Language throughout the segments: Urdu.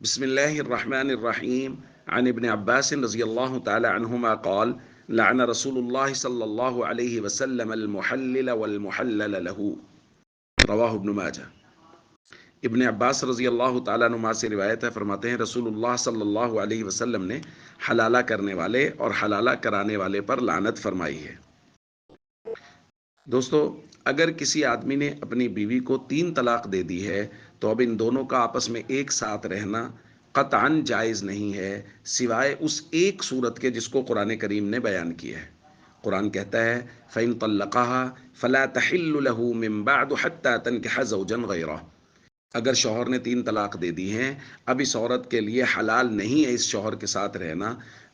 بسم الله الرحمن الرحيم عن ابن عباس رضي الله تعالى عنهما قال لعن رسول الله صلى الله عليه وسلم المحلل والمحلل له رواہ ابن ماجہ۔ ابن عباس رضی اللہ تعالیٰ عنہما سے روایت ہے، فرماتے ہیں رسول اللہ صلی اللہ علیہ وسلم نے حلالہ کرنے والے اور حلالہ کرانے والے پر لعنت فرمائی ہے۔ دوستو، اگر کسی آدمی نے اپنی بیوی کو 3 طلاق دے دی ہے تو اب ان دونوں کا آپس میں ایک ساتھ رہنا قطعاً جائز نہیں ہے، سوائے اس ایک صورت کے جس کو قرآن کریم نے بیان کیا ہے۔ قرآن کہتا ہے فَإِن طَلَّقَهَا فَلَا تَحِلُّ لَهُ مِن بَعْدُ حَتَّى تَنكِحَ زَوْجًا غَيْرَهُ۔ اگر شوہر نے 3 طلاق دے دی ہیں، اب اس عورت کے لیے حلال نہیں ہے اس شوہر کے ساتھ رہنا،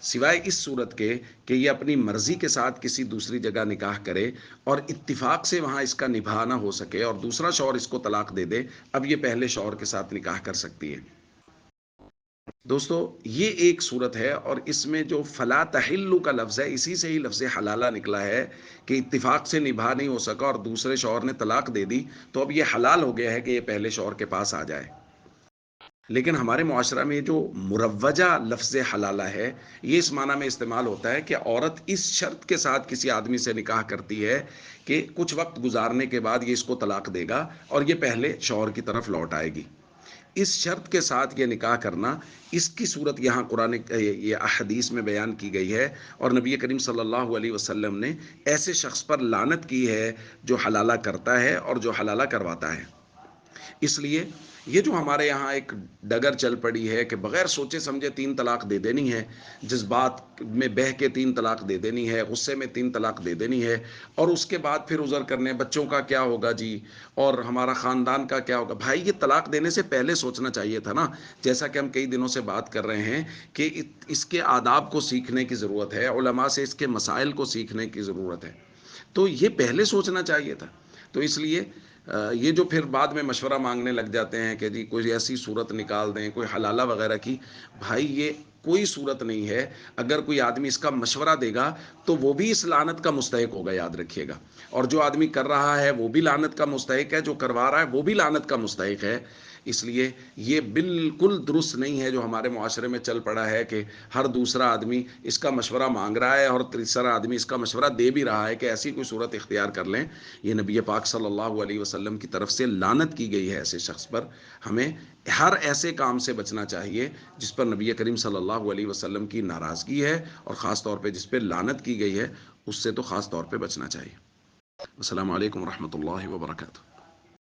سوائے اس صورت کے کہ یہ اپنی مرضی کے ساتھ کسی دوسری جگہ نکاح کرے اور اتفاق سے وہاں اس کا نبھا نہ ہو سکے اور دوسرا شوہر اس کو طلاق دے دے، اب یہ پہلے شوہر کے ساتھ نکاح کر سکتی ہے۔ دوستو، یہ ایک صورت ہے اور اس میں جو فلا تحلو کا لفظ ہے، اسی سے ہی لفظ حلالہ نکلا ہے کہ اتفاق سے نبھا نہیں ہو سکا اور دوسرے شوہر نے طلاق دے دی تو اب یہ حلال ہو گیا ہے کہ یہ پہلے شوہر کے پاس آ جائے۔ لیکن ہمارے معاشرہ میں جو مروجہ لفظ حلالہ ہے، یہ اس معنی میں استعمال ہوتا ہے کہ عورت اس شرط کے ساتھ کسی آدمی سے نکاح کرتی ہے کہ کچھ وقت گزارنے کے بعد یہ اس کو طلاق دے گا اور یہ پہلے شوہر کی طرف لوٹ آئے گی۔ اس شرط کے ساتھ یہ نکاح کرنا، اس کی صورت یہاں قرآن یہ احادیث میں بیان کی گئی ہے، اور نبی کریم صلی اللہ علیہ وسلم نے ایسے شخص پر لعنت کی ہے جو حلالہ کرتا ہے اور جو حلالہ کرواتا ہے۔ اس لیے یہ جو ہمارے یہاں ایک ڈگر چل پڑی ہے کہ بغیر سوچے سمجھے 3 طلاق دے دینی ہے، جذبات میں بہہ کے 3 طلاق دے دینی ہے، غصے میں 3 طلاق دے دینی ہے، اور اس کے بعد پھر عذر کرنے بچوں کا کیا ہوگا جی، اور ہمارا خاندان کا کیا ہوگا۔ بھائی، یہ طلاق دینے سے پہلے سوچنا چاہیے تھا نا، جیسا کہ ہم کئی دنوں سے بات کر رہے ہیں کہ اس کے آداب کو سیکھنے کی ضرورت ہے، علماء سے اس کے مسائل کو سیکھنے کی ضرورت ہے، تو یہ پہلے سوچنا چاہیے تھا۔ تو اس لیے یہ جو پھر بعد میں مشورہ مانگنے لگ جاتے ہیں کہ جی کوئی ایسی صورت نکال دیں، کوئی حلالہ وغیرہ کی، بھائی یہ کوئی صورت نہیں ہے۔ اگر کوئی آدمی اس کا مشورہ دے گا تو وہ بھی اس لعنت کا مستحق ہوگا، یاد رکھیے گا، اور جو آدمی کر رہا ہے وہ بھی لعنت کا مستحق ہے، جو کروا رہا ہے وہ بھی لعنت کا مستحق ہے۔ اس لیے یہ بالکل درست نہیں ہے جو ہمارے معاشرے میں چل پڑا ہے کہ ہر دوسرا آدمی اس کا مشورہ مانگ رہا ہے اور تیسرا آدمی اس کا مشورہ دے بھی رہا ہے کہ ایسی کوئی صورت اختیار کر لیں۔ یہ نبی پاک صلی اللہ علیہ وسلم کی طرف سے لعنت کی گئی ہے ایسے شخص پر۔ ہمیں ہر ایسے کام سے بچنا چاہیے جس پر نبی کریم صلی اللہ علیہ وسلم کی ناراضگی ہے، اور خاص طور پہ جس پہ لعنت کی گئی ہے اس سے تو خاص طور پہ بچنا چاہیے۔ السلام علیکم ورحمۃ اللہ وبرکاتہ۔